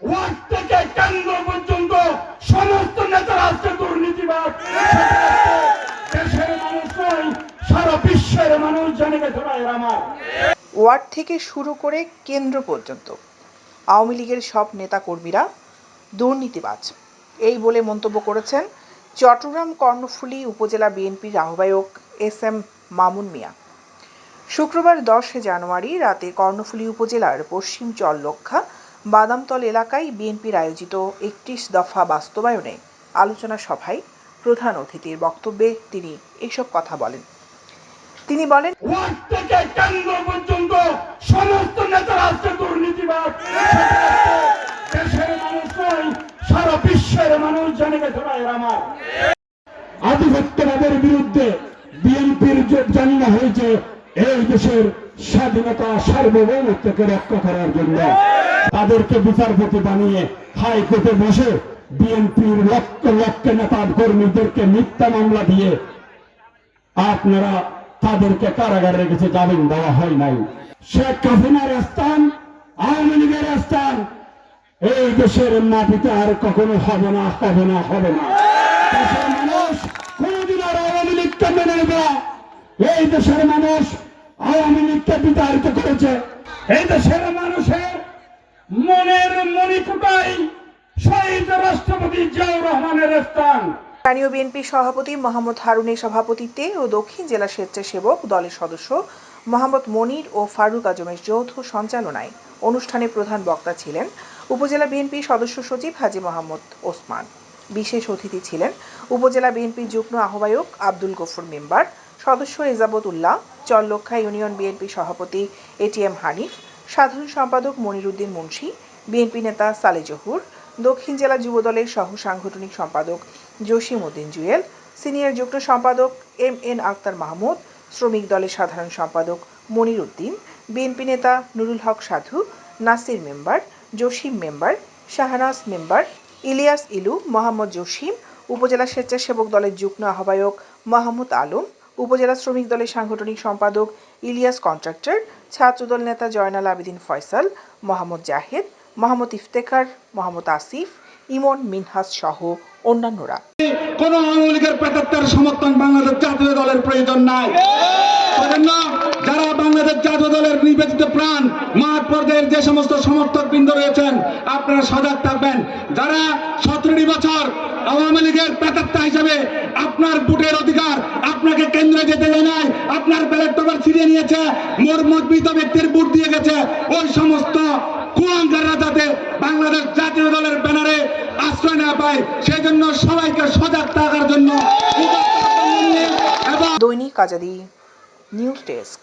Word থেকে কেন্দ্র পর্যন্ত সমস্ত নেতারা আজকে দুর্নীতিবাদ। দেশের মানুষ নয়, সারা বিশ্বের মানুষ জেনে গেছে ভাইয়েরা আমার। ওয়ার্ড থেকে শুরু করে কেন্দ্র পর্যন্ত আওয়ামী লীগের সব নেতাকর্মীরা দুর্নীতিবাজ, এই বলে মন্তব্য করেছেন চট্টগ্রাম কর্ণফুলী উপজেলা বিএনপির আহ্বায়ক এস.এম. মামুন মিয়া। শুক্রবার 10 জানুয়ারি রাতে কর্ণফুলী উপজেলার পশ্চিম চরলক্ষা বাদামতল এলাকায় বিএনপির আয়োজিত 31 দফা বাস্তবায়নে আলোচনা সভায় প্রধান অতিথির বক্তব্যে তিনি এসব কথা বলেন। তিনি বলেন, ওয়ার্ড থেকে কেন্দ্র পর্যন্ত সমস্ত নেতারা আজকে দুর্নীতিবাদ। দেশের মানুষ নয়, সারা বিশ্বের মানুষ জেনে গেছে ভাইয়েরা আমার। আধিপত্যবাদের বিরুদ্ধে বিএনপির জানানো হয়েছে এই দেশের স্বাধীনতা সার্বভৌমত্বকে রক্ষা করার জন্য। তাদেরকে বিচারপতি বানিয়ে হাইকোর্টে বসে বিএনপির লক্ষ লক্ষ নেতা কর্মীদেরকে মিথ্যা মামলা দিয়ে আপনারা তাদেরকে কারাগারে রেখেছে, জামিন দেওয়া হয় নাই। শেখ হাসিনার স্থান, আওয়ামী লীগের স্থান এই দেশের মাটিতে আর কখনো হবে না, হবে না, হবে না। দেশের মানুষ কোনদিন আর আওয়ামী লীগকে মেনে নেবে না। এই দেশের মানুষ আওয়ামী লীগকে বিতাড়িত করেছে। এই দেশের মানুষের মনের মণিকূটাই শহীদ রাষ্ট্রপতি জিয়াউর রহমানের স্থান। স্থানীয় বিএনপি সভাপতি মোহাম্মদ হারুনের সভাপতিত্বে ও দক্ষিণ জেলা স্বেচ্ছাসেবক দলের সদস্য মোহাম্মদ মনির ও ফারুক আজমের যৌথ সঞ্চালনায় অনুষ্ঠানে প্রধান বক্তা ছিলেন উপজেলা বিএনপি সদস্য সচিব হাজী মোহাম্মদ ওসমান। বিশেষ অতিথি ছিলেন উপজেলা বিএনপি যুগ্ম আহ্বায়ক আব্দুল গফুর মেম্বার, সদস্য এজাবত উল্লাহ, চরলক্ষা ইউনিয়ন বিএনপি সভাপতি এটিএম হানিফ, সাধারণ সম্পাদক মনিরুদ্দিন মুন্সি, বিএনপি নেতা সালে জহুর, দক্ষিণ জেলা যুবদলের সহ সাংগঠনিক সম্পাদক জসিম উদ্দিন জুয়েল, সিনিয়র যুগ্ম সম্পাদক এম.এন. আক্তার মাহমুদ, শ্রমিক দলের সাধারণ সম্পাদক মনির উদ্দিন, বিএনপি নেতা Nurul Haque Sadhu, Nasir member, Jasim member, Shahnaz member, Ilias Ilu, Mohammad Jasim, উপজেলা স্বেচ্ছাসেবক দলের যুগ্ম আহ্বায়ক মাহমুদ আলম, উপজেলা শ্রমিক দলের সাংগঠনিক সম্পাদক ইলিয়াস কন্ট্রাক্টর, ছাত্রদল নেতা জয়নাল আবেদিন ফয়সাল, মোহাম্মদ জাহেদ, মোহাম্মদ ইফতেখার, মোহাম্মদ আসিফ, ইমন মিনহাজ সহ অন্যান্যরা। কোন আওয়ামী লীগের প্রেতাত্মার সমর্থন বাংলাদেশ জাতীয় দলের প্রয়োজন নাই। যারা বাংলাদেশ জাতীয় দলের নিবেদিত প্রাণ মাঠ পর্যায়ের যে সমস্ত সমর্থক বৃন্দ রয়েছেন, আপনারা সজাগ থাকবেন। যারা 17 বছর আওয়ামী লীগের প্রেতাত্মা হিসেবে আপনার ভোটের অধিকার আপনাকে কেন্দ্রে যেতে দেয় নাই, আপনার ব্যালট পেপার ছিনিয়ে নিয়েছে, মৃত ব্যক্তির ভোট দিয়ে গেছে, ওই সমস্ত কুয়াঙ্গাররা যাতে বাংলাদেশ জাতীয় দলের ব্যানারে আশ্রয় না পায়, সেই জন্য সবাইকে সজাগ থাকার জন্য। দৈনিক আজাদী নিউজ ডেস্ক।